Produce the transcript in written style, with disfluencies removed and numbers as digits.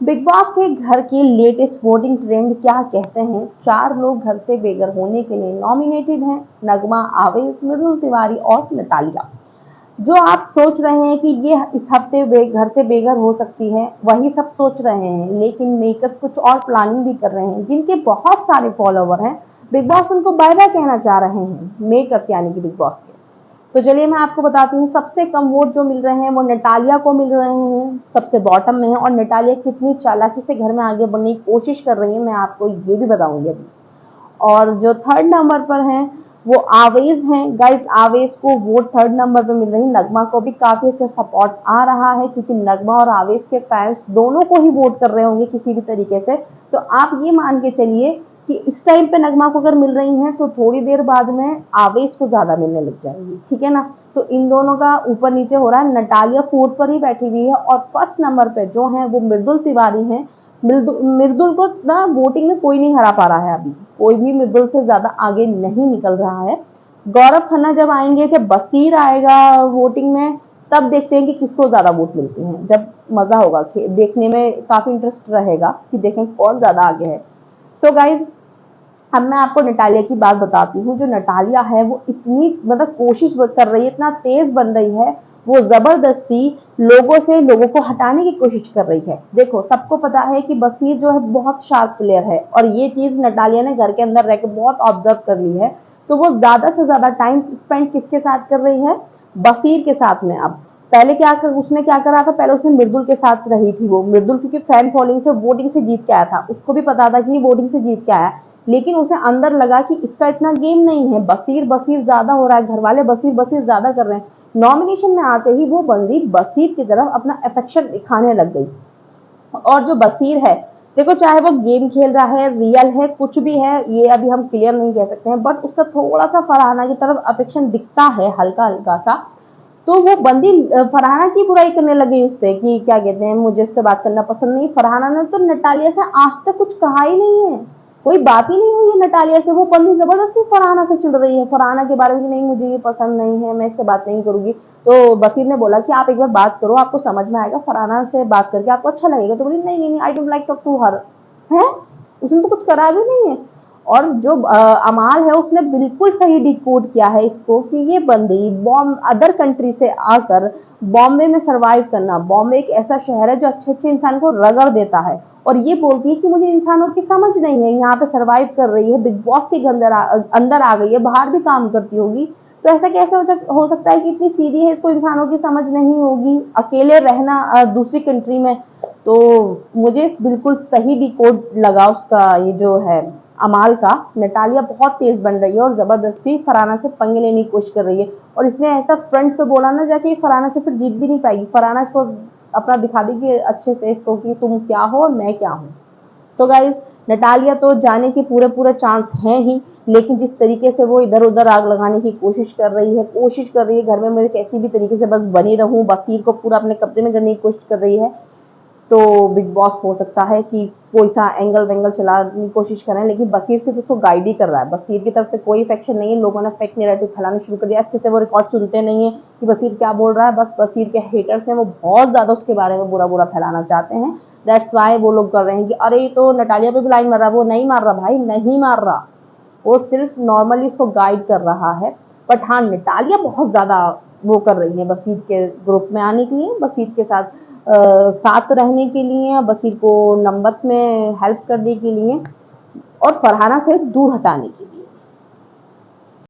Big boss के घर की लेटेस्ट वोटिंग ट्रेंड क्या कहते हैं। 4 लोग घर से बेघर होने के लिए नॉमिनेटेड हैं। नगमा, आवेश, मृदुल तिवारी और नटालिया। जो आप सोच रहे हैं कि ये इस हफ्ते घर से बेघर हो सकती है, वही सब सोच रहे हैं, लेकिन मेकर्स कुछ और प्लानिंग भी कर रहे हैं। जिनके बहुत सारे फॉलोवर हैं, बिग बॉस उनको बाय बाय कहना चाह रहे हैं, मेकर्स यानी कि बिग बॉस के। तो चलिए मैं आपको बताती हूँ, सबसे कम वोट जो मिल रहे हैं वो नटालिया को मिल रहे हैं, सबसे बॉटम में है। और नटालिया कितनी चालाकी से घर में आगे बढ़ने की कोशिश कर रही है, मैं आपको ये भी बताऊंगी अभी। और जो थर्ड नंबर पर हैं वो आवेज हैं। गाइस, आवेज को वोट थर्ड नंबर पर मिल रही है। नगमा को भी काफी अच्छा सपोर्ट आ रहा है, क्योंकि नगमा और आवेज के फैंस दोनों को ही वोट कर रहे होंगे किसी भी तरीके से। तो आप ये मान के चलिए कि इस टाइम पे नगमा को अगर मिल रही हैं तो थोड़ी देर बाद में आवेश को ज्यादा मिलने लग जाएंगी, ठीक है ना। तो इन दोनों का ऊपर नीचे हो रहा है। नटालिया फोर्थ पर ही बैठी हुई है और फर्स्ट नंबर पे जो है वो मृदुल तिवारी हैं। मृदुल को ना वोटिंग में कोई नहीं हरा पा रहा है, अभी कोई भी मृदुल से ज्यादा आगे नहीं निकल रहा है। गौरव खन्ना जब आएंगे, जब बसीर आएगा वोटिंग में, तब देखते हैं कि किसको ज्यादा वोट मिलती हैं। जब मजा होगा, देखने में काफी इंटरेस्ट रहेगा कि देखें कौन ज्यादा आगे है। सो गाइज, अब मैं आपको नटालिया की बात बताती हूँ। जो नटालिया है वो इतनी मतलब कोशिश कर रही है, इतना तेज बन रही है, वो जबरदस्ती लोगों को हटाने की कोशिश कर रही है। देखो, सबको पता है कि बसीर जो है बहुत शार्प प्लेयर है, और ये चीज नटालिया ने घर के अंदर रह के बहुत ऑब्जर्व कर ली है। तो वो ज्यादा से ज्यादा टाइम स्पेंड किसके साथ कर रही है? बसीर के साथ में। अब पहले उसने क्या करा था, पहले उसने मृदुल के साथ रही थी। वो मृदुल क्योंकि फैन फॉलोइंग से वोटिंग से जीत के आया था, उसको भी पता था कि ये वोटिंग से जीत के आया, लेकिन उसे अंदर लगा कि इसका इतना गेम नहीं है, बसीर बसीर ज्यादा हो रहा है, घर वाले बसीर बसीर ज्यादा कर रहे हैं। नॉमिनेशन में आते ही वो बंदी बसीर की तरफ अपना अफेक्शन दिखाने लग गई। और जो बसीर है, देखो चाहे वो गेम खेल रहा है, रियल है, कुछ भी है, ये अभी हम क्लियर नहीं कह सकते हैं, बट उसका थोड़ा सा फरहाना की तरफ अफेक्शन दिखता है, हल्का हल्का सा। तो वो बंदी फरहाना की बुराई करने लगी उससे कि क्या कहते हैं, मुझे इससे बात करना पसंद नहीं। फरहाना ने तो नटालिया से आज तक कुछ कहा ही नहीं है, कोई बात ही नहीं हुई है नटालिया से। वो बंदी जबरदस्ती फरहाना से चिढ़ रही है, फरहाना के बारे में, नहीं मुझे ये पसंद नहीं है, मैं इससे बात नहीं करूंगी। तो बसीर ने बोला कि आप एक बार बात करो, आपको समझ में आएगा, फरहाना से बात करके आपको अच्छा लगेगा। तो बोली नहीं नहीं नहीं, I don't like talk to her. है, उसने तो कुछ करा भी नहीं है। और जो अमाल है, उसने बिल्कुल सही डिकोड किया है इसको कि ये बंदी अदर कंट्री से आकर बॉम्बे में सरवाइव करना। बॉम्बे एक ऐसा शहर है जो अच्छे अच्छे इंसान को रगड़ देता है, और ये बोलती है कि मुझे इंसानों की समझ नहीं है, यहाँ पे सरवाइव कर रही है, बिग बॉस के अंदर आ गई है, बाहर भी काम करती होगी। तो ऐसा कैसे हो सकता है कि इतनी सीधी है, इसको इंसानों की समझ नहीं होगी, अकेले रहना दूसरी कंट्री में। तो मुझे बिल्कुल सही डिकोड लगा उसका, ये जो है अमाल का। नटालिया बहुत तेज बन रही है और जबरदस्ती फरहाना से पंगे लेने की कोशिश कर रही है, और इसने ऐसा फ्रंट पे बोला ना जाके, फरहाना से फिर जीत भी नहीं पाएगी। फरहाना इसको अपना दिखा देगी अच्छे से इसको कि तुम क्या हो और मैं क्या हूँ। सो गाइज, नटालिया तो जाने के पूरे पूरे चांस हैं ही, लेकिन जिस तरीके से वो इधर उधर आग लगाने की कोशिश कर रही है घर में मैं कैसी भी तरीके से बस बनी रहूं, बसीर को पूरा अपने कब्जे में करने की कोशिश कर रही है। तो बिग बॉस हो सकता है कि कोई सा एंगल वेंगल चलाने की कोशिश करें, लेकिन बसीर सिर्फ उसको गाइड ही कर रहा है। बसीर की तरफ से कोई इफेक्शन नहीं है, लोगों ने फेक नैरेटिव फैलाना शुरू कर दिया। अच्छे से वो रिकॉर्ड सुनते नहीं है कि बसीर क्या बोल रहा है, बस बसीर के हेटर्स हैं वो बहुत ज्यादा उसके बारे में बुरा बुरा फैलाना चाहते हैं। दैट्स वाई वो लोग कर रहे हैं कि अरे ये तो नटालिया पे भी लाइन मार रहा है। वो नहीं मार रहा भाई, नहीं मार रहा, वो सिर्फ नॉर्मली उसको गाइड कर रहा है। बट हाँ, नटालिया बहुत ज्यादा वो कर रही है बसीर के ग्रुप में आने के लिए, बसीर के साथ रहने के लिए, बसीर को नंबर्स में हेल्प करने के लिए, और फरहाना से दूर हटाने के लिए।